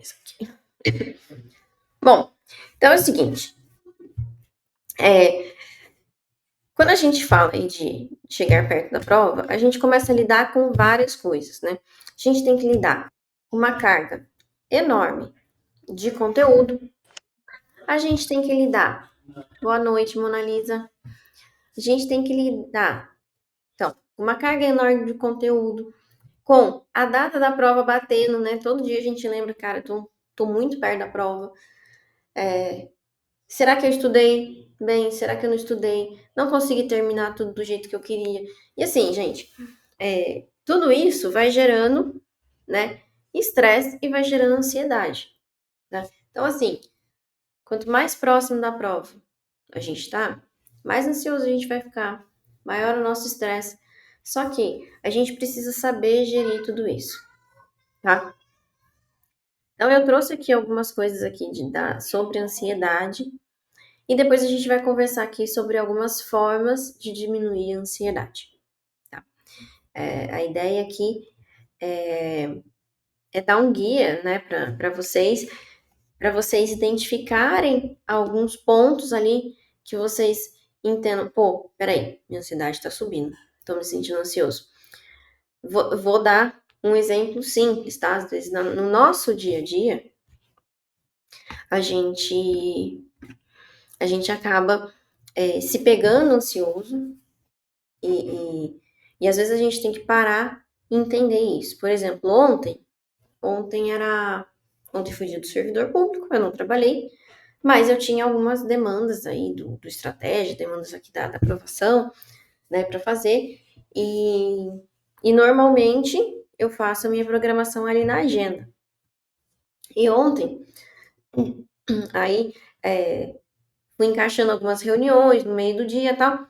mesa aqui. Bom, então é o seguinte. Quando a gente fala de chegar perto da prova, a gente começa a lidar com várias coisas, né? A gente tem que lidar com uma carga enorme de conteúdo. A gente tem que lidar. Boa noite, Mona Lisa. A gente tem que lidar, então, com uma carga enorme de conteúdo, com a data da prova batendo, né? Todo dia a gente lembra, cara, tô muito perto da prova. Será que eu estudei bem? Será que eu não estudei? Não consegui terminar tudo do jeito que eu queria. E assim, gente, tudo isso vai gerando, né, estresse e vai gerando ansiedade, né? Então, assim, quanto mais próximo da prova a gente tá, mais ansioso a gente vai ficar, maior o nosso estresse. Só que a gente precisa saber gerir tudo isso, tá? Então, eu trouxe aqui algumas coisas aqui sobre ansiedade. E depois a gente vai conversar aqui sobre algumas formas de diminuir a ansiedade. Tá? A ideia aqui é dar um guia, né, para vocês identificarem alguns pontos ali que vocês entendam. Pô, peraí, minha ansiedade está subindo, estou me sentindo ansioso. Vou dar um exemplo simples, tá? Às vezes no nosso dia a dia, a gente acaba se pegando ansioso e às vezes a gente tem que parar e entender isso. Por exemplo, ontem foi dia do servidor público, eu não trabalhei, mas eu tinha algumas demandas aí do estratégia, demandas aqui da aprovação, né, para fazer, e normalmente eu faço a minha programação ali na agenda. E ontem, aí, fui encaixando algumas reuniões no meio do dia e tal,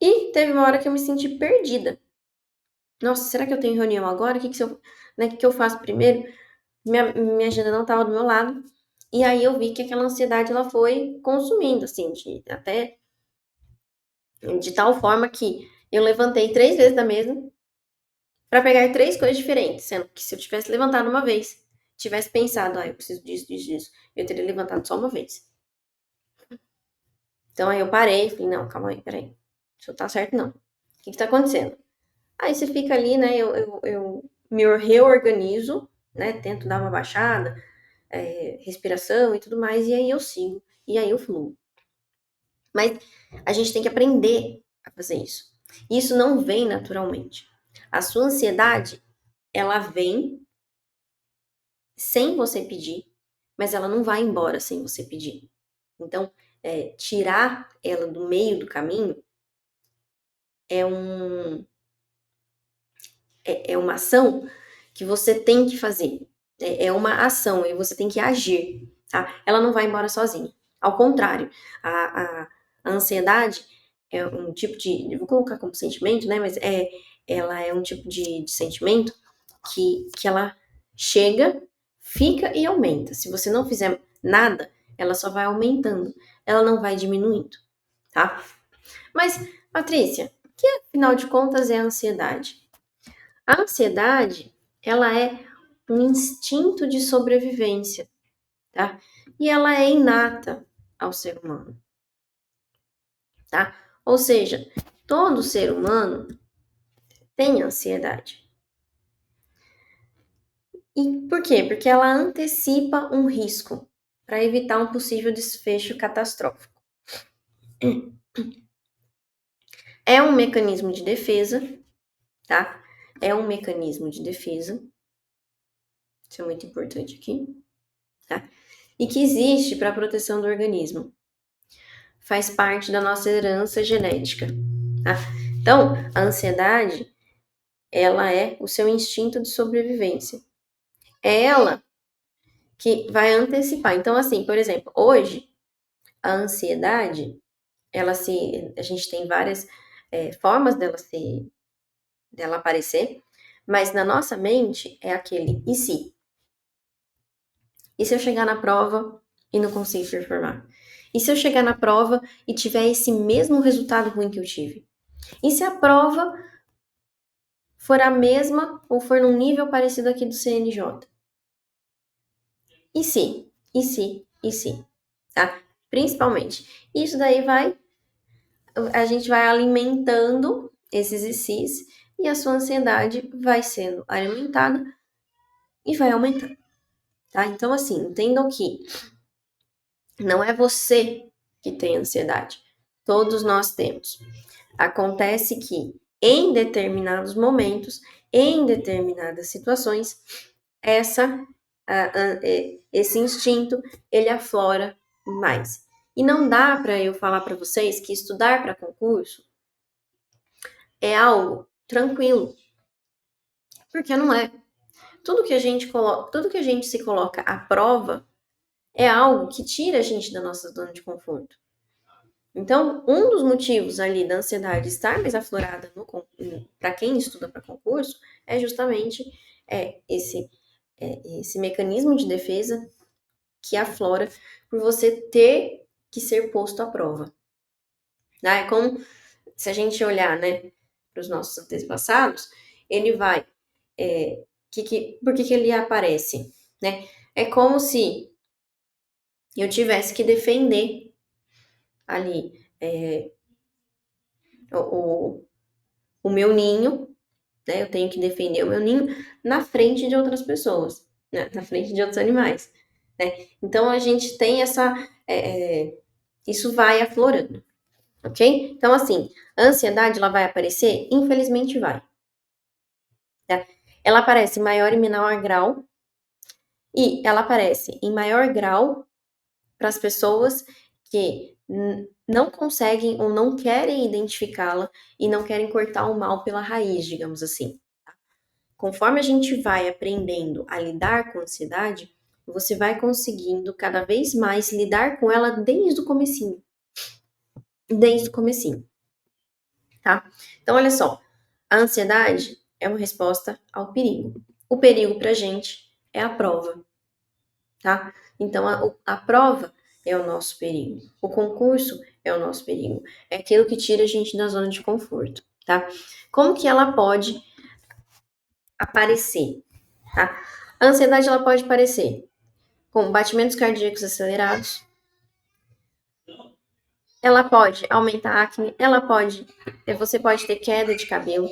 e teve uma hora que eu me senti perdida. Nossa, será que eu tenho reunião agora? O que eu faço primeiro? Minha agenda não estava do meu lado. E aí eu vi que aquela ansiedade ela foi consumindo, assim, até de tal forma que eu levantei 3 vezes da mesa para pegar 3 coisas diferentes, sendo que se eu tivesse levantado uma vez, tivesse pensado, eu preciso disso, disso, disso, eu teria levantado só uma vez. Então aí eu parei e falei, não, calma aí, peraí, isso não tá certo não. O que tá acontecendo? Aí você fica ali, né, eu me reorganizo, né, tento dar uma baixada, respiração e tudo mais, e aí eu sigo, e aí eu fluo. Mas a gente tem que aprender a fazer isso. Isso não vem naturalmente. A sua ansiedade, ela vem sem você pedir, mas ela não vai embora sem você pedir. Então, tirar ela do meio do caminho é uma ação que você tem que fazer. É uma ação e você tem que agir, tá? Ela não vai embora sozinha. Ao contrário, a ansiedade é um tipo de, eu vou colocar como sentimento, né? Mas ela é um tipo de sentimento que ela chega, fica e aumenta. Se você não fizer nada, ela só vai aumentando. Ela não vai diminuindo, tá? Mas, Patrícia, o que afinal de contas é a ansiedade? A ansiedade, ela é um instinto de sobrevivência, tá? E ela é inata ao ser humano, tá? Ou seja, todo ser humano tem ansiedade. E por quê? Porque ela antecipa um risco para evitar um possível desfecho catastrófico. É um mecanismo de defesa, tá? É um mecanismo de defesa. Isso é muito importante aqui, tá? E que existe para a proteção do organismo. Faz parte da nossa herança genética, tá? Então, a ansiedade, ela é o seu instinto de sobrevivência. É ela que vai antecipar. Então, assim, por exemplo, hoje, a ansiedade, a gente tem várias formas dela aparecer, mas na nossa mente é aquele e se? E se eu chegar na prova e não conseguir performar? E se eu chegar na prova e tiver esse mesmo resultado ruim que eu tive? E se a prova for a mesma ou for num nível parecido aqui do CNJ? e se, tá? Principalmente. Isso daí a gente vai alimentando esses e se's e a sua ansiedade vai sendo alimentada e vai aumentando, tá? Então, assim, entendam que não é você que tem ansiedade. Todos nós temos. Acontece que em determinados momentos, em determinadas situações, esse instinto ele aflora mais. E não dá para eu falar para vocês que estudar para concurso é algo tranquilo, porque não é. Tudo que a gente se coloca à prova é algo que tira a gente da nossa zona de conforto. Então, um dos motivos ali da ansiedade estar mais aflorada para quem estuda para concurso é justamente esse mecanismo de defesa que aflora por você ter que ser posto à prova. Né? É como se a gente olhar, né, para os nossos antepassados, ele vai. Por que ele aparece? Né? É como se eu tivesse que defender ali o, o meu ninho, né? Eu tenho que defender o meu ninho na frente de outras pessoas, né? Na frente de outros animais. Né? Então a gente tem isso vai aflorando, ok? Então, assim, a ansiedade ela vai aparecer? Infelizmente vai. Tá? Ela aparece em maior e menor grau, e ela aparece em maior grau para as pessoas que não conseguem ou não querem identificá-la e não querem cortar o mal pela raiz, digamos assim. Conforme a gente vai aprendendo a lidar com a ansiedade, você vai conseguindo cada vez mais lidar com ela desde o comecinho. Desde o comecinho, tá? Então, olha só, a ansiedade é uma resposta ao perigo. O perigo pra gente é a prova, tá? Então, a prova é o nosso perigo. O concurso é o nosso perigo. É aquilo que tira a gente da zona de conforto, tá? Como que ela pode aparecer, tá? A ansiedade, ela pode aparecer com batimentos cardíacos acelerados, ela pode aumentar a acne, você pode ter queda de cabelo,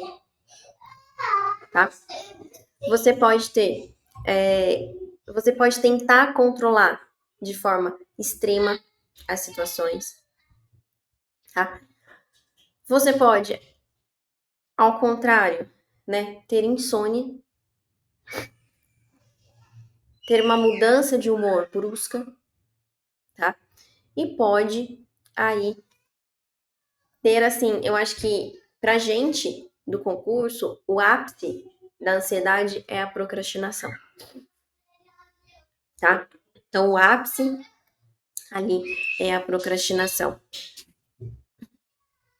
tá? Você pode ter, você pode tentar controlar de forma extrema as situações, tá? Você pode, ao contrário, né, ter insônia, ter uma mudança de humor brusca, tá? E pode aí ter assim, eu acho que pra gente do concurso, o ápice da ansiedade é a procrastinação, tá? Então, o ápice ali é a procrastinação,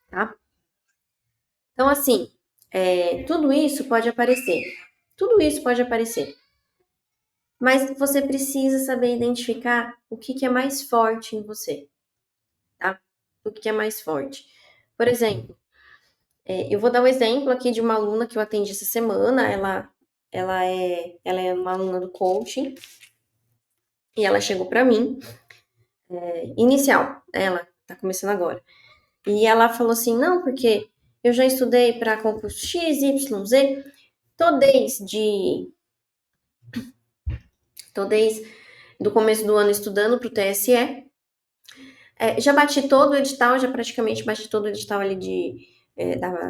tá? Então, assim, tudo isso pode aparecer. Tudo isso pode aparecer. Mas você precisa saber identificar o que é mais forte em você, tá? O que é mais forte. Por exemplo, eu vou dar um exemplo aqui de uma aluna que eu atendi essa semana. Ela é uma aluna do coaching e ela chegou para mim, inicial, ela tá começando agora. E ela falou assim, não, porque eu já estudei para concurso X, Y, Z, tô desde do começo do ano estudando para o TSE, já bati todo o edital, já praticamente bati todo o edital ali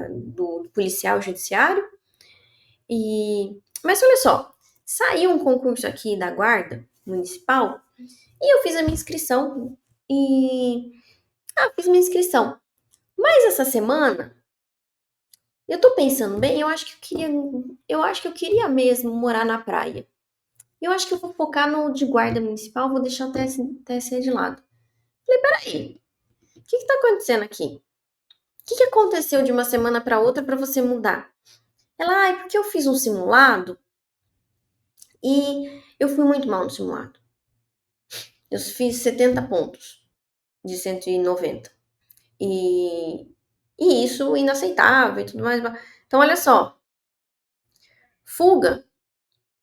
do policial judiciário. Mas olha só, saiu um concurso aqui da Guarda Municipal e eu fiz a minha inscrição. Fiz minha inscrição. Mas essa semana, eu tô pensando bem, eu acho que eu queria mesmo morar na praia. Eu acho que eu vou focar no de guarda municipal, vou deixar o TSE de lado. Falei, peraí, o que tá acontecendo aqui? O que aconteceu de uma semana para outra para você mudar? Ela, é porque eu fiz um simulado e eu fui muito mal no simulado. Eu fiz 70 pontos de 190. E isso inaceitável e tudo mais. Então, olha só. Fuga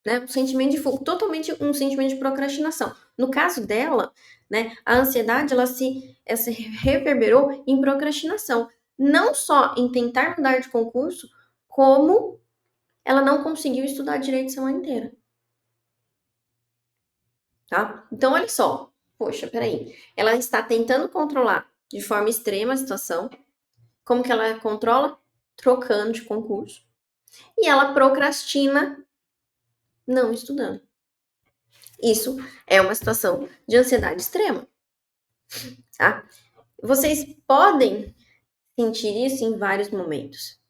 né? Um sentimento de fogo, totalmente um sentimento de procrastinação. No caso dela, né, a ansiedade ela se reverberou em procrastinação, não só em tentar mudar de concurso, como ela não conseguiu estudar direito a semana inteira, tá? Então, olha só, poxa, peraí, ela está tentando controlar de forma extrema a situação. Como que ela controla? Trocando de concurso. E ela procrastina não estudando. Isso é uma situação de ansiedade extrema, tá? Vocês podem sentir isso em vários momentos,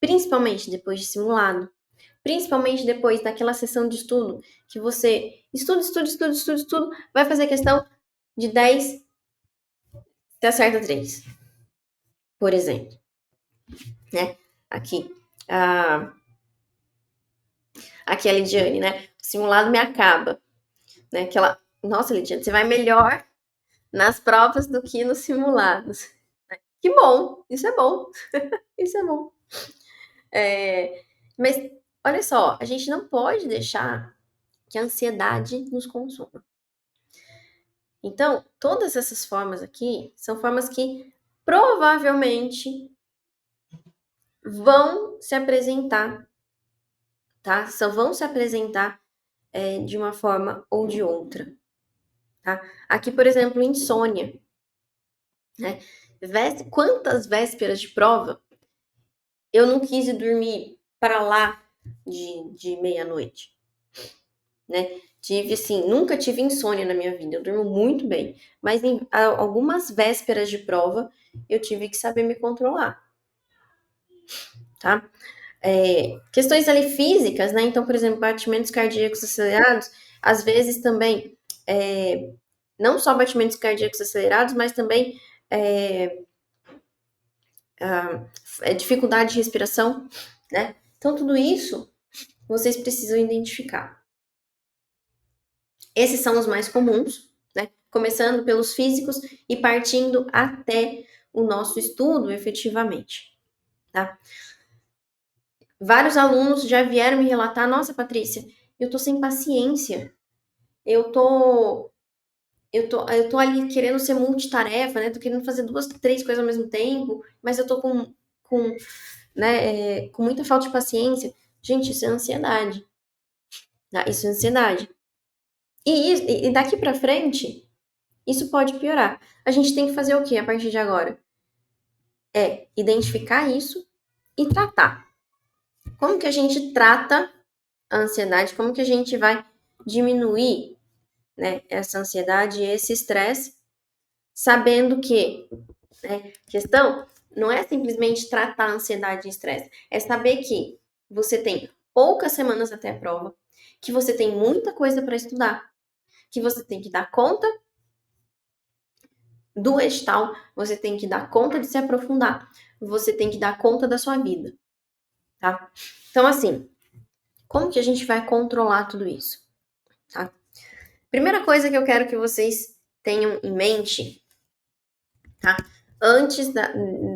principalmente depois de simulado, principalmente depois daquela sessão de estudo que você estuda, vai fazer questão de 10, você acerta 3, por exemplo, né? Aqui, aqui a Lidiane, né? O simulado me acaba, né? Nossa, Lidiane, você vai melhor nas provas do que nos simulados. Que bom, isso é bom, isso é bom. Mas olha só, a gente não pode deixar que a ansiedade nos consuma. Então, todas essas formas aqui são formas que provavelmente vão se apresentar, tá? Só vão se apresentar de uma forma ou de outra, tá? Aqui, por exemplo, insônia, né? Quantas vésperas de prova eu não quis ir dormir para lá de meia-noite, né? Nunca tive insônia na minha vida, eu durmo muito bem, mas em algumas vésperas de prova eu tive que saber me controlar, tá? Questões ali físicas, né? Então, por exemplo, batimentos cardíacos acelerados, às vezes também, não só batimentos cardíacos acelerados, mas também dificuldade de respiração, né? Então, tudo isso vocês precisam identificar. Esses são os mais comuns, né? Começando pelos físicos e partindo até o nosso estudo efetivamente, tá? Vários alunos já vieram me relatar, nossa, Patrícia, eu tô sem paciência, eu tô ali querendo ser multitarefa, né? Tô querendo fazer 2, 3 coisas ao mesmo tempo, mas eu tô com muita falta de paciência. Gente, isso é ansiedade, tá? Isso é ansiedade. E daqui pra frente, isso pode piorar. A gente tem que fazer o quê a partir de agora? Identificar isso e tratar. Como que a gente trata a ansiedade? Como que a gente vai diminuir, né, essa ansiedade e esse estresse, sabendo que, né, questão não é simplesmente tratar a ansiedade e estresse, é saber que você tem poucas semanas até a prova, que você tem muita coisa para estudar, que você tem que dar conta do edital, você tem que dar conta de se aprofundar, você tem que dar conta da sua vida, tá? Então, assim, como que a gente vai controlar tudo isso, tá? Primeira coisa que eu quero que vocês tenham em mente, tá? Antes de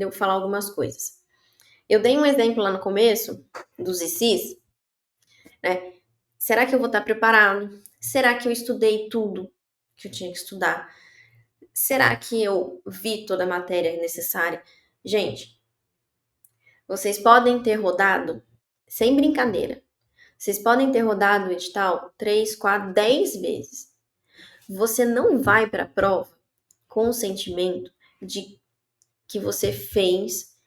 eu falar algumas coisas. Eu dei um exemplo lá no começo dos ICs, né? Será que eu vou estar preparado? Será que eu estudei tudo que eu tinha que estudar? Será que eu vi toda a matéria necessária? Gente, vocês podem ter rodado, sem brincadeira, vocês podem ter rodado o edital 3, 4, 10 vezes. Você não vai para a prova com o sentimento de que você fez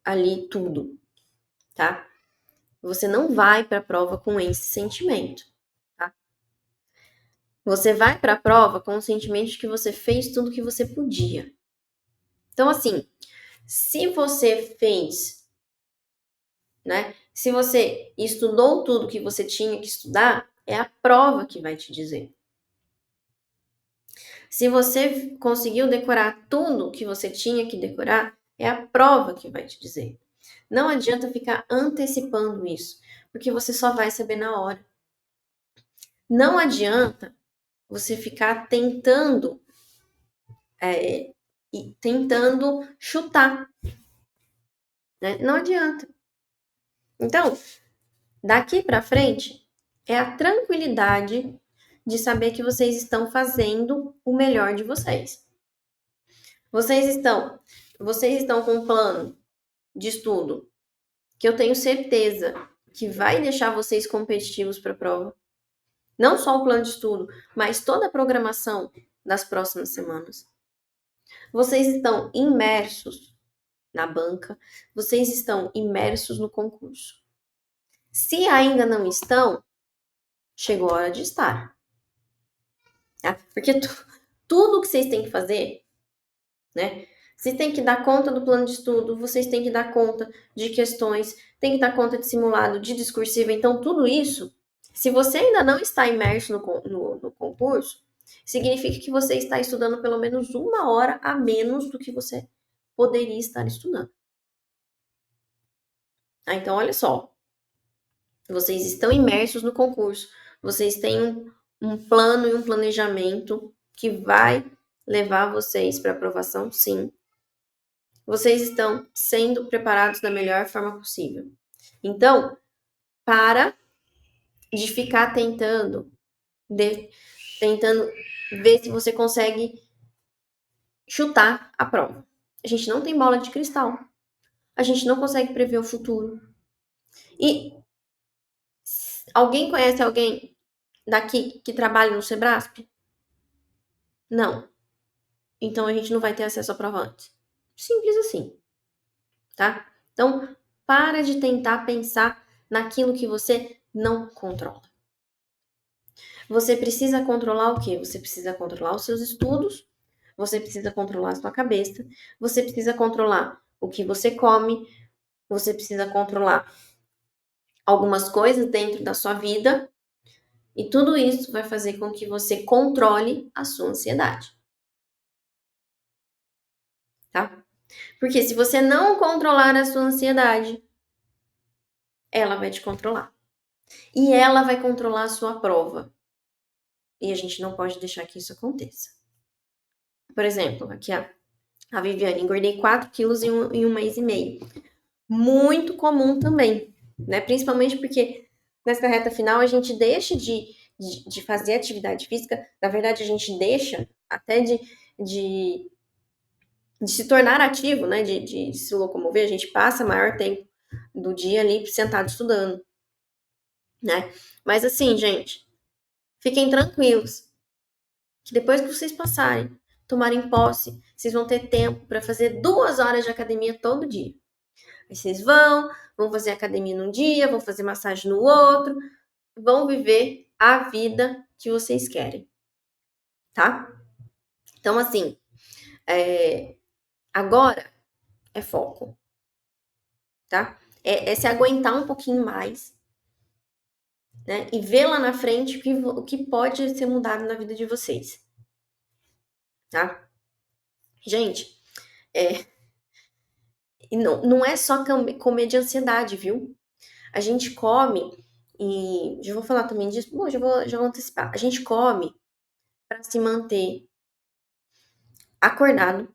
ali tudo, tá? Você não vai para a prova com esse sentimento, tá? Você vai para a prova com o sentimento de que você fez tudo que você podia. Então, assim, se você fez, né? Se você estudou tudo que você tinha que estudar, é a prova que vai te dizer. Se você conseguiu decorar tudo que você tinha que decorar, é a prova que vai te dizer. Não adianta ficar antecipando isso, porque você só vai saber na hora. Não adianta você ficar tentando chutar, né? Não adianta. Então, daqui para frente, é a tranquilidade de saber que vocês estão fazendo o melhor de vocês. Vocês estão com um plano de estudo que eu tenho certeza que vai deixar vocês competitivos para a prova. Não só o plano de estudo, mas toda a programação das próximas semanas. Vocês estão imersos na banca, vocês estão imersos no concurso. Se ainda não estão, chegou a hora de estar. Tá? Porque tudo que vocês têm que fazer, né? Vocês têm que dar conta do plano de estudo, vocês têm que dar conta de questões, têm que dar conta de simulado, de discursiva. Então, tudo isso, se você ainda não está imerso no concurso, significa que você está estudando pelo menos 1 hora a menos do que você poderia estar estudando. Então, olha só. Vocês estão imersos no concurso. Vocês têm um plano e um planejamento que vai levar vocês para aprovação, sim. Vocês estão sendo preparados da melhor forma possível. Então, para de ficar tentando ver se você consegue chutar a prova. A gente não tem bola de cristal. A gente não consegue prever o futuro. E alguém conhece alguém daqui que trabalha no Sebrasp? Não. Então a gente não vai ter acesso à prova antes. Simples assim, tá? Então, para de tentar pensar naquilo que você não controla. Você precisa controlar o quê? Você precisa controlar os seus estudos, você precisa controlar a sua cabeça, você precisa controlar o que você come, você precisa controlar algumas coisas dentro da sua vida, e tudo isso vai fazer com que você controle a sua ansiedade. Tá? Porque se você não controlar a sua ansiedade, ela vai te controlar. E ela vai controlar a sua prova. E a gente não pode deixar que isso aconteça. Por exemplo, aqui a Viviane, engordei 4 quilos em um mês e meio. Muito comum também, né? Principalmente porque nessa reta final a gente deixa de fazer atividade física. Na verdade, a gente deixa até de se tornar ativo, né? De se locomover. A gente passa maior tempo do dia ali sentado estudando, né? Mas assim, gente, fiquem tranquilos, que depois que vocês passarem, tomarem posse, vocês vão ter tempo para fazer 2 horas de academia todo dia. Aí vocês vão fazer academia num dia, vão fazer massagem no outro, vão viver a vida que vocês querem, tá? Então, assim, agora é foco, tá? É se aguentar um pouquinho mais, né? E ver lá na frente o que pode ser mudado na vida de vocês, tá? Gente, e não é só comer de ansiedade, viu? A gente come, e já vou falar também disso, bom, já vou antecipar. A gente come para se manter acordado,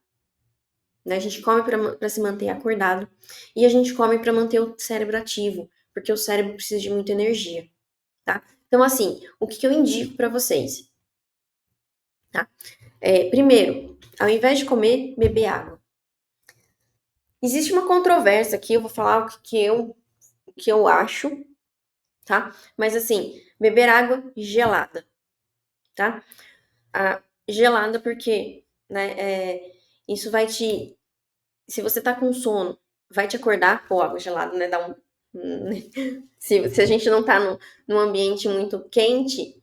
né? A gente come para se manter acordado e a gente come para manter o cérebro ativo, porque o cérebro precisa de muita energia, tá? Então, assim, o que eu indico para vocês, tá? Primeiro, ao invés de comer, beber água. Existe uma controvérsia aqui, eu vou falar o que eu acho, tá? Mas assim, beber água gelada, tá? Gelada porque, né, isso vai te... Se você tá com sono, vai te acordar, pô, água gelada, né, dá um... se a gente não tá num ambiente muito quente,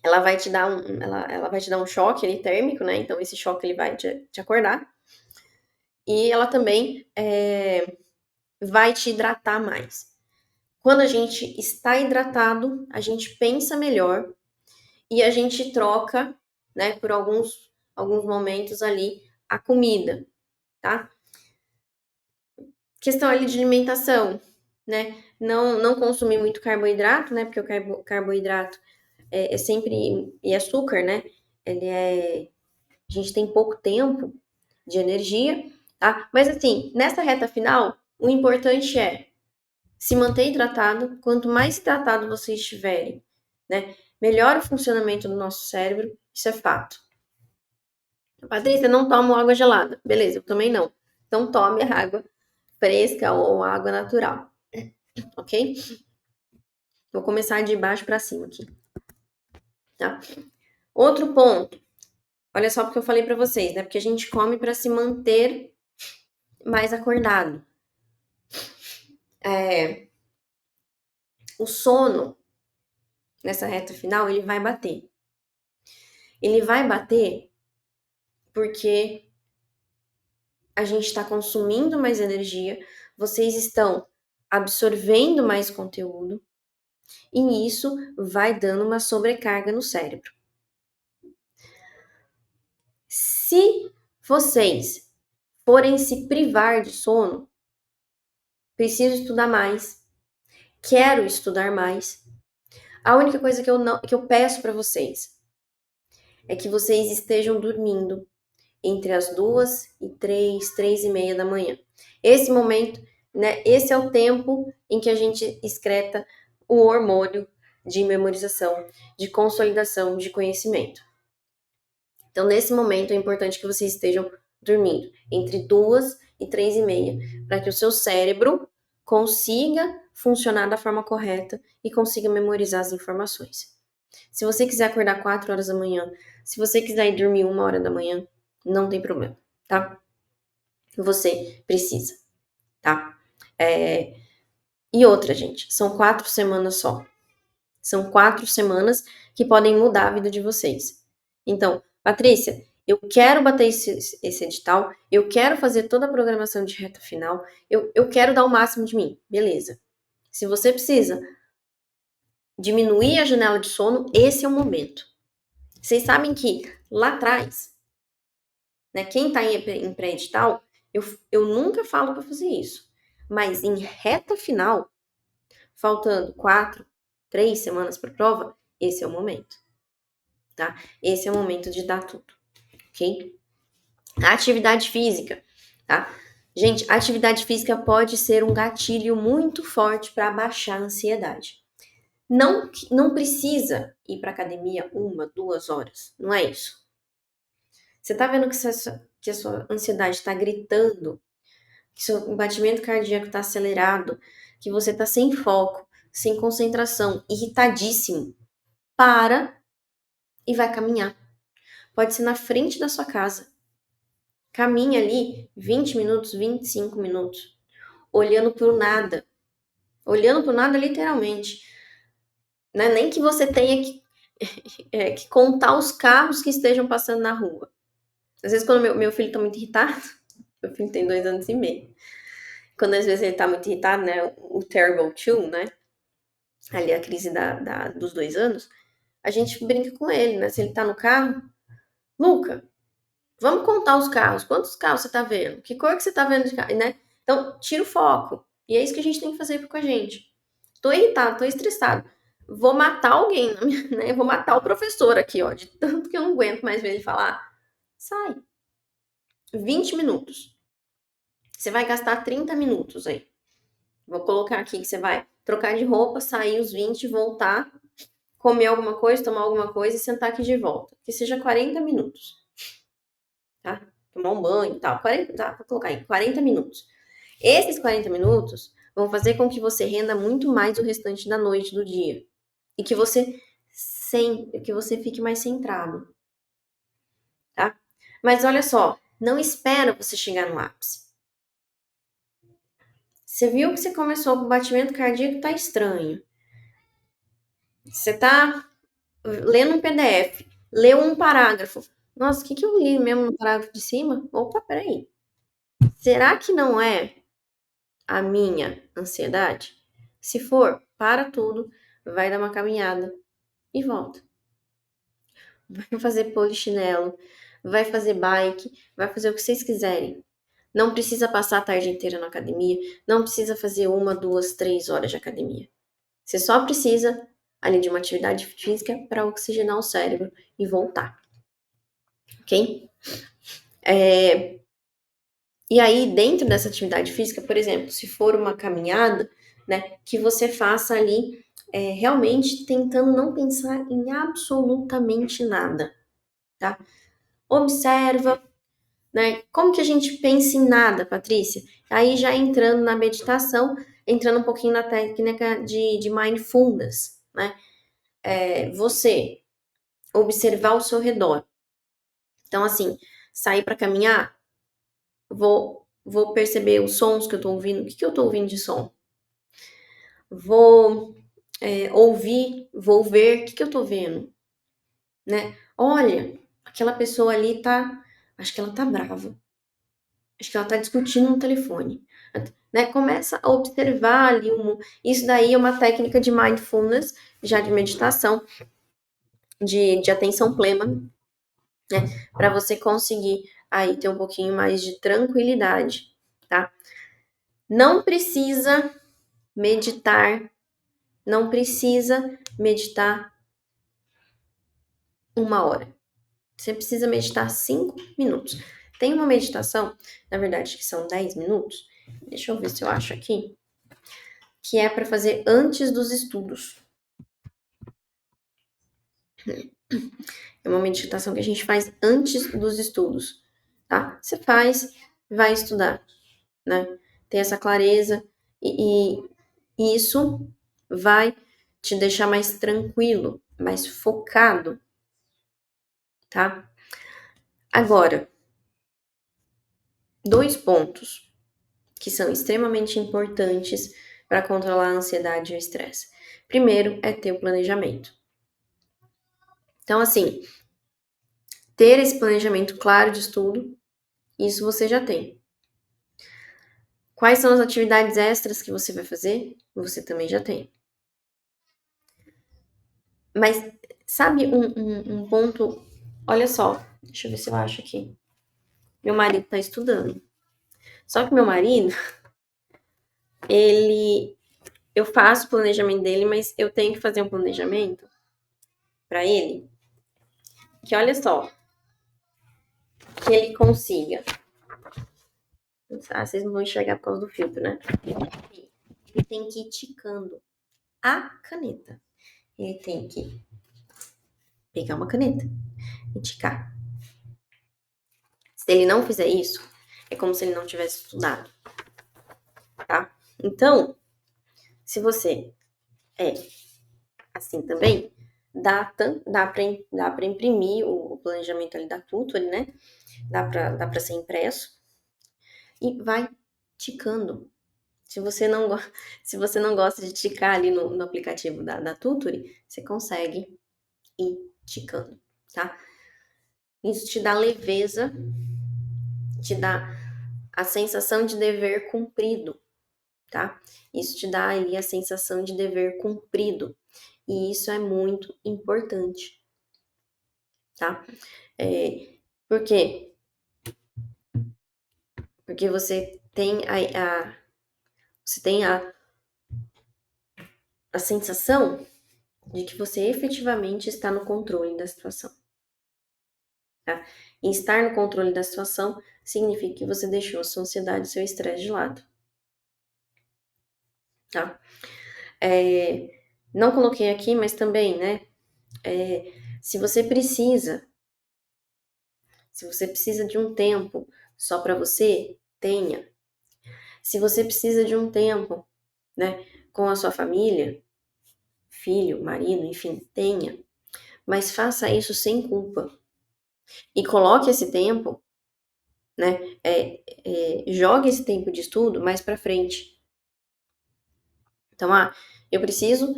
ela vai te dar ela vai te dar um choque ali, térmico, né, então esse choque ele vai te acordar. E ela também vai te hidratar mais. Quando a gente está hidratado, a gente pensa melhor e a gente troca, né, por alguns momentos ali a comida, tá? Questão ali de alimentação, né? Não consumir muito carboidrato, né? Porque o carboidrato é sempre... E açúcar, né? A gente tem pouco tempo de energia, tá? Mas assim, nessa reta final, o importante é se manter hidratado. Quanto mais hidratado vocês estiverem, né, melhor o funcionamento do nosso cérebro, isso é fato. Patrícia, não tomo água gelada. Beleza, eu também não. Então tome água fresca ou água natural, ok? Vou começar de baixo para cima aqui, tá? Outro ponto. Olha só porque eu falei para vocês, né? Porque a gente come para se manter mais acordado. O sono, nessa reta final, ele vai bater. Ele vai bater porque a gente está consumindo mais energia, vocês estão absorvendo mais conteúdo, e isso vai dando uma sobrecarga no cérebro. Se vocês forem se privar de sono, preciso estudar mais, quero estudar mais, a única coisa que eu peço para vocês é que vocês estejam dormindo entre as 2 e 3 e meia da manhã. Esse momento, né, esse é o tempo em que a gente excreta o hormônio de memorização, de consolidação de conhecimento. Então, nesse momento, é importante que vocês estejam dormindo entre 2 e 3 e meia, para que o seu cérebro consiga funcionar da forma correta e consiga memorizar as informações. Se você quiser acordar 4 horas da manhã, se você quiser ir dormir 1 hora da manhã, não tem problema, tá? Você precisa, tá? E outra, gente, são 4 semanas só. São 4 semanas que podem mudar a vida de vocês. Então, Patrícia, eu quero bater esse edital, eu quero fazer toda a programação de reta final, eu quero dar o máximo de mim. Beleza. Se você precisa diminuir a janela de sono, esse é o momento. Vocês sabem que lá atrás, né, quem está em pré-edital, eu nunca falo para fazer isso. Mas em reta final, faltando 3 semanas para a prova, esse é o momento. Tá? Esse é o momento de dar tudo, ok? A atividade física, tá? Gente, a atividade física pode ser um gatilho muito forte para baixar a ansiedade. Não precisa ir para academia 1, 2 horas, não é isso. Você tá vendo que a sua ansiedade está gritando, que seu batimento cardíaco está acelerado, que você está sem foco, sem concentração, irritadíssimo. Para e vai caminhar. Pode ser na frente da sua casa. Caminha ali 20 minutos, 25 minutos, olhando para o nada. Olhando para o nada literalmente. Não é nem que você tenha que contar os carros que estejam passando na rua. Às vezes quando meu filho está muito irritado, meu filho tem 2 anos e meio. Quando às vezes ele está muito irritado, né, o Terrible Two, né, ali a crise dos 2 anos, a gente brinca com ele, né, se ele está no carro, Luca, vamos contar os carros. Quantos carros você tá vendo? Que cor que você tá vendo de carro, né? Então, tira o foco. E é isso que a gente tem que fazer com a gente. Tô irritado, tô estressado. Vou matar alguém, né? Vou matar o professor aqui, ó. De tanto que eu não aguento mais ver ele falar. Sai. 20 minutos. Você vai gastar 30 minutos aí. Vou colocar aqui que você vai trocar de roupa, sair os 20, voltar, comer alguma coisa, tomar alguma coisa e sentar aqui de volta. Que seja 40 minutos. Tá? Tomar um banho e tal. 40, tá, vou colocar aí, 40 minutos. Esses 40 minutos vão fazer com que você renda muito mais o restante da noite, do dia. E que você fique mais centrado. Tá? Mas olha só, não espera você chegar no ápice. Você viu que você começou com o batimento cardíaco, tá estranho. Você tá lendo um PDF, leu um parágrafo. Nossa, o que eu li mesmo no parágrafo de cima? Opa, peraí. Será que não é a minha ansiedade? Se for, para tudo, vai dar uma caminhada e volta. Vai fazer polichinelo, vai fazer bike, vai fazer o que vocês quiserem. Não precisa passar a tarde inteira na academia, não precisa fazer 1, 2, 3 horas de academia. Você só precisa ali de uma atividade física para oxigenar o cérebro e voltar. Ok? E aí, dentro dessa atividade física, por exemplo, se for uma caminhada, né? Que você faça ali realmente tentando não pensar em absolutamente nada, tá? Observa, né? Como que a gente pensa em nada, Patrícia? Aí já entrando na meditação, entrando um pouquinho na técnica de mindfulness, né? Você observar o seu redor. Então, assim, sair para caminhar, vou perceber os sons que eu tô ouvindo. O que eu tô ouvindo de som? Vou ouvir, vou ver. O que eu tô vendo? Né? Olha, aquela pessoa ali tá. Acho que ela tá brava. Acho que ela tá discutindo no telefone. Né? Começa a observar ali. Isso daí é uma técnica de mindfulness, já de meditação, de atenção plena, né? Para você conseguir aí ter um pouquinho mais de tranquilidade, tá? Não precisa meditar, não precisa meditar 1 hora. Você precisa meditar 5 minutos. Tem uma meditação, na verdade, que são 10 minutos. Deixa eu ver se eu acho aqui. Que é para fazer antes dos estudos. É uma meditação que a gente faz antes dos estudos, tá? Você faz, vai estudar, né? Tem essa clareza e isso vai te deixar mais tranquilo, mais focado, tá? Agora, 2 pontos que são extremamente importantes para controlar a ansiedade e o estresse. Primeiro é ter o planejamento. Então, assim, ter esse planejamento claro de estudo, isso você já tem. Quais são as atividades extras que você vai fazer? Você também já tem. Mas sabe um ponto? Olha só, deixa eu ver se eu acho aqui. Meu marido tá estudando. Só que meu marido, eu faço o planejamento dele, mas eu tenho que fazer um planejamento para ele, que olha só, que ele consiga. Vocês não vão enxergar por causa do filtro, né? Ele tem que ir ticando a caneta. Ele tem que pegar uma caneta e ticar. Se ele não fizer isso, é como se ele não tivesse estudado, tá? Então, se você é assim também, dá pra imprimir o planejamento ali da Tutor, né? Dá pra ser impresso e vai ticando. Se você não, se você não gosta de ticar ali no aplicativo da Tutore, você consegue ir ticando, tá? Isso te dá leveza, te dá a sensação de dever cumprido, tá? Isso te dá ali a sensação de dever cumprido. E isso é muito importante, tá? Por quê? Porque você tem você tem a sensação de que você efetivamente está no controle da situação. Tá? E estar no controle da situação significa que você deixou a sua ansiedade e seu estresse de lado. Tá? Não coloquei aqui, mas também, né? Se você precisa de um tempo só para você, tenha. Se você precisa de um tempo, né, com a sua família, filho, marido, enfim, tenha. Mas faça isso sem culpa. E coloque esse tempo, né? Jogue esse tempo de estudo mais para frente. Então, eu preciso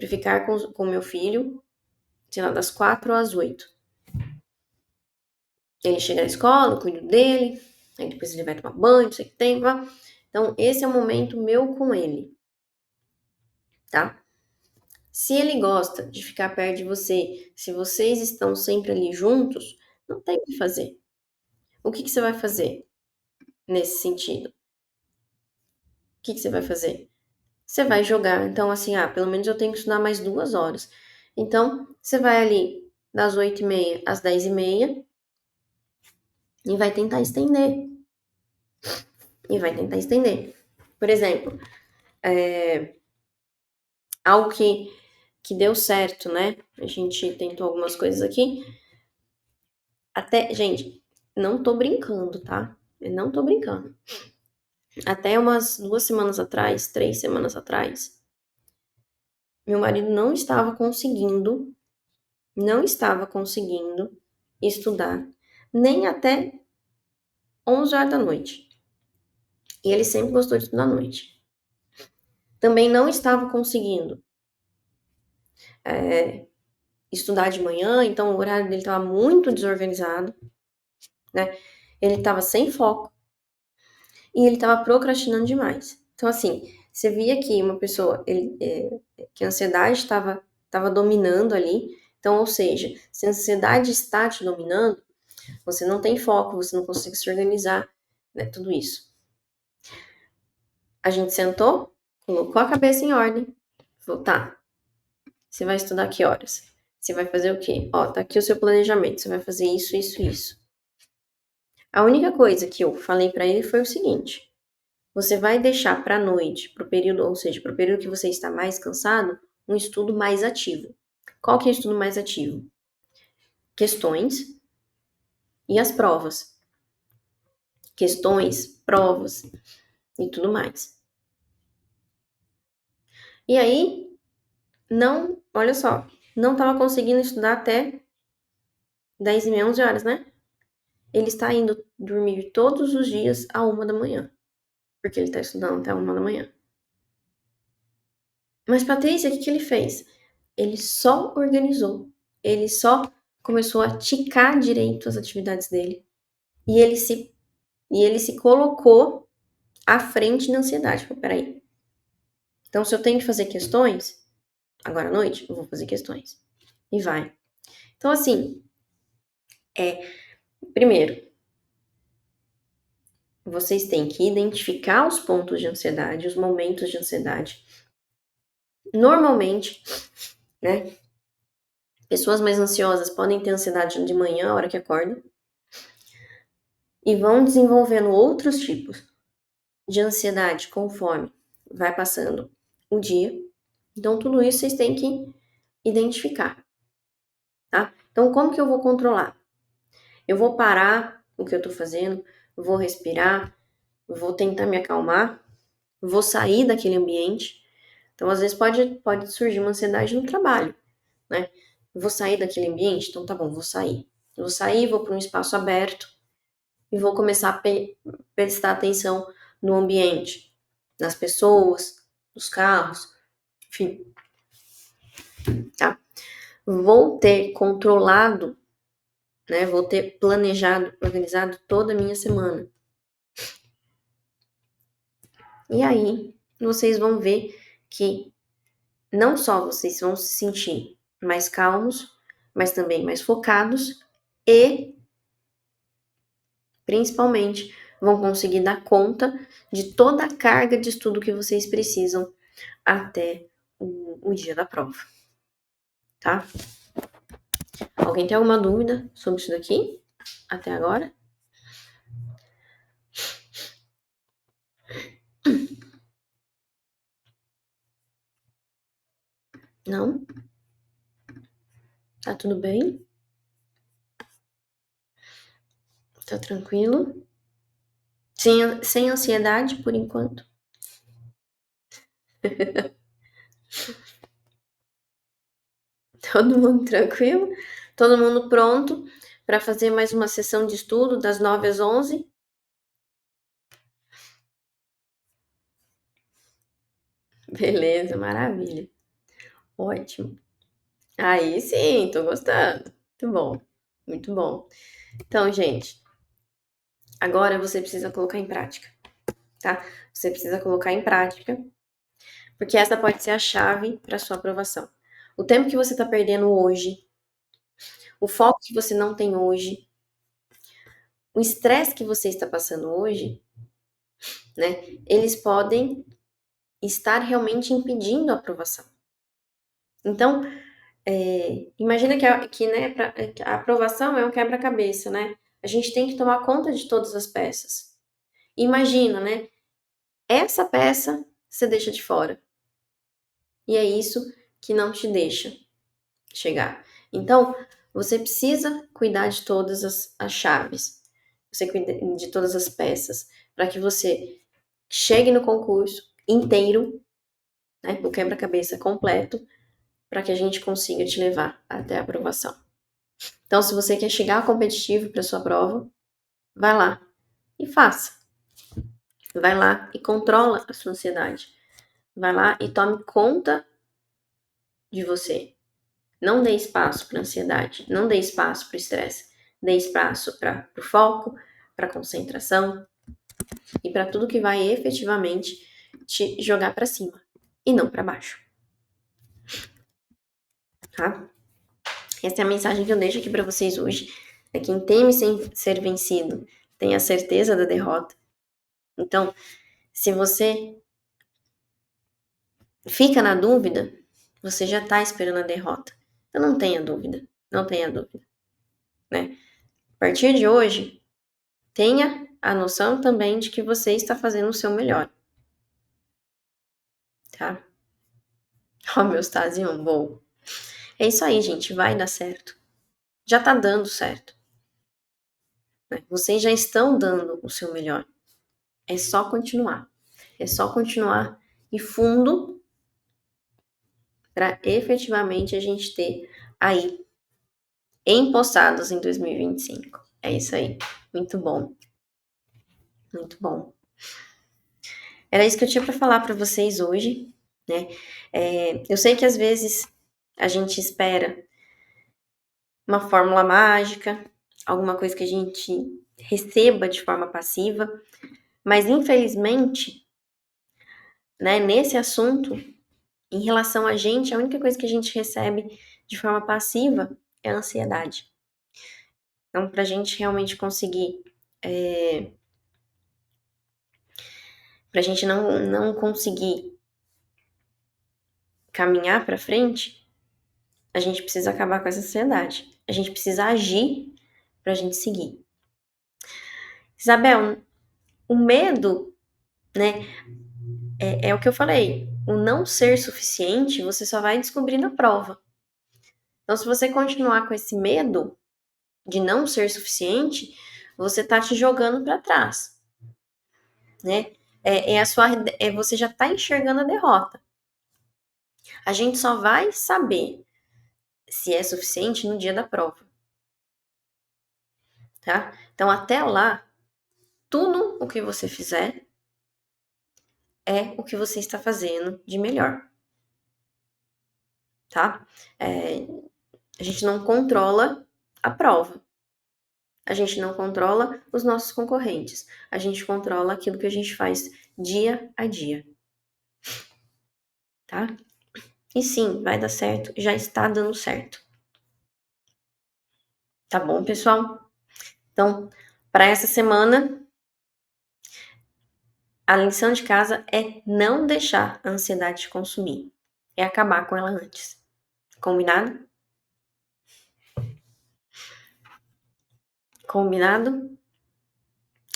ficar com meu filho, sei lá, das 4 às 8. Ele chega na escola, eu cuido dele, aí depois ele vai tomar banho, não sei o que tem, vá. Então, esse é o momento meu com ele, tá? Se ele gosta de ficar perto de você, se vocês estão sempre ali juntos, não tem o que fazer. O que você vai fazer nesse sentido? O que você vai fazer? Você vai jogar. Então, assim, pelo menos eu tenho que estudar mais 2 horas. Então, você vai ali das 8h30 às 10h30 e vai tentar estender. Por exemplo, Algo que deu certo, né? A gente tentou algumas coisas aqui. Até, gente, não tô brincando, tá? Eu não tô brincando. Até umas 2 semanas atrás, 3 semanas atrás, meu marido não estava conseguindo estudar nem até 11 horas da noite. E ele sempre gostou de estudar à noite. Também não estava conseguindo estudar de manhã, então o horário dele estava muito desorganizado, né? Ele estava sem foco e ele estava procrastinando demais. Então, assim, você via que uma pessoa, que a ansiedade estava dominando ali. Então, ou seja, se a ansiedade está te dominando, você não tem foco, você não consegue se organizar, né? Tudo isso. A gente sentou, colocou a cabeça em ordem, falou, tá, você vai estudar que horas? Você vai fazer o quê? Ó, tá aqui o seu planejamento, você vai fazer isso, isso, isso. A única coisa que eu falei pra ele foi o seguinte: você vai deixar pra noite, pro período, ou seja, pro período que você está mais cansado, um estudo mais ativo. Qual que é o estudo mais ativo? Questões e as provas. Questões, provas e tudo mais. E aí, não, olha só, não estava conseguindo estudar até 10h30, 11 horas, né? Ele está indo dormir todos os dias à 1 da manhã, porque ele está estudando até 1 da manhã. Mas, Patrícia, o que ele fez? Ele só organizou, ele só começou a ticar direito as atividades dele e ele se colocou à frente da ansiedade. Falei, peraí, então se eu tenho que fazer questões, agora à noite, eu vou fazer questões. E vai. Então, assim, primeiro, vocês têm que identificar os pontos de ansiedade, os momentos de ansiedade. Normalmente, né, pessoas mais ansiosas podem ter ansiedade de manhã, a hora que acordam, e vão desenvolvendo outros tipos de ansiedade conforme vai passando o dia. Então, tudo isso vocês têm que identificar, tá? Então, como que eu vou controlar? Eu vou parar o que eu tô fazendo, vou respirar, vou tentar me acalmar, vou sair daquele ambiente. Então, às vezes pode surgir uma ansiedade no trabalho, né? Vou sair daquele ambiente, então tá bom, vou sair. Vou sair, vou para um espaço aberto e vou começar a prestar atenção no ambiente, nas pessoas, nos carros, enfim, tá? Vou ter controlado, né? Vou ter planejado, organizado toda a minha semana. E aí, vocês vão ver que não só vocês vão se sentir mais calmos, mas também mais focados e, principalmente, vão conseguir dar conta de toda a carga de estudo que vocês precisam até o dia da prova, tá? Alguém tem alguma dúvida sobre isso daqui até agora? Não? Tá tudo bem? Tá tranquilo? Sem ansiedade por enquanto? Todo mundo tranquilo? Todo mundo pronto para fazer mais uma sessão de estudo das 9 às 11? Beleza, maravilha. Ótimo. Aí sim, tô gostando. Muito bom, muito bom. Então, gente, agora você precisa colocar em prática, tá? Você precisa colocar em prática, porque essa pode ser a chave para sua aprovação. O tempo que você tá perdendo hoje, o foco que você não tem hoje, o estresse que você está passando hoje, né? Eles podem estar realmente impedindo a aprovação. Então, imagina né, a aprovação é um quebra-cabeça, né? A gente tem que tomar conta de todas as peças. Imagina, né? Essa peça você deixa de fora. E é isso que não te deixa chegar. Então, você precisa cuidar de todas as chaves, você cuida de todas as peças, para que você chegue no concurso inteiro, né, o quebra-cabeça completo, para que a gente consiga te levar até a aprovação. Então, se você quer chegar competitivo para sua prova, vai lá e faça. Vai lá e controla a sua ansiedade. Vai lá e tome conta de você. Não dê espaço para ansiedade, não dê espaço para o estresse. Dê espaço para o foco, para a concentração e para tudo que vai efetivamente te jogar para cima e não para baixo. Tá? Essa é a mensagem que eu deixo aqui para vocês hoje. É quem teme ser vencido tem a certeza da derrota. Então, se você fica na dúvida, você já está esperando a derrota. Então não tenha dúvida, não tenha dúvida, né? A partir de hoje, tenha a noção também de que você está fazendo o seu melhor, tá? Homeostase 1, bom. É isso aí, gente, vai dar certo. Já tá dando certo, né? Vocês já estão dando o seu melhor. É só continuar. É só continuar e fundo para efetivamente a gente ter aí empossados em 2025. É isso aí. Muito bom. Muito bom. Era isso que eu tinha para falar para vocês hoje, né? Eu sei que às vezes a gente espera uma fórmula mágica, alguma coisa que a gente receba de forma passiva, mas infelizmente, né, nesse assunto, em relação a gente, a única coisa que a gente recebe de forma passiva é a ansiedade. Então, para a gente realmente conseguir, para a gente não conseguir caminhar para frente, a gente precisa acabar com essa ansiedade. A gente precisa agir para a gente seguir. Isabel, o medo, né, é o que eu falei. O não ser suficiente, você só vai descobrir na prova. Então, se você continuar com esse medo de não ser suficiente, você tá te jogando para trás, né? Você já tá enxergando a derrota. A gente só vai saber se é suficiente no dia da prova, tá? Então, até lá, tudo o que você fizer é o que você está fazendo de melhor, tá? A gente não controla a prova. A gente não controla os nossos concorrentes. A gente controla aquilo que a gente faz dia a dia, tá? E sim, vai dar certo, já está dando certo. Tá bom, pessoal? Então, para essa semana, a lição de casa é não deixar a ansiedade te consumir. É acabar com ela antes. Combinado? Combinado?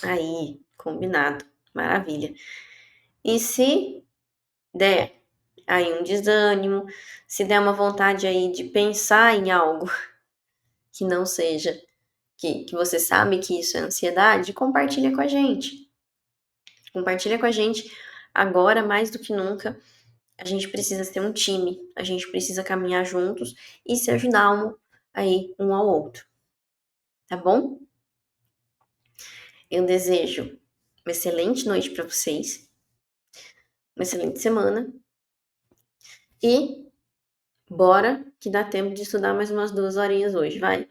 Aí, combinado. Maravilha. E se der aí um desânimo, se der uma vontade aí de pensar em algo que não seja, que você sabe que isso é ansiedade, compartilha com a gente. Compartilha com a gente agora, mais do que nunca. A gente precisa ser um time, a gente precisa caminhar juntos e se ajudar um ao outro, tá bom? Eu desejo uma excelente noite para vocês, uma excelente semana e bora que dá tempo de estudar mais umas 2 horinhas hoje, vai?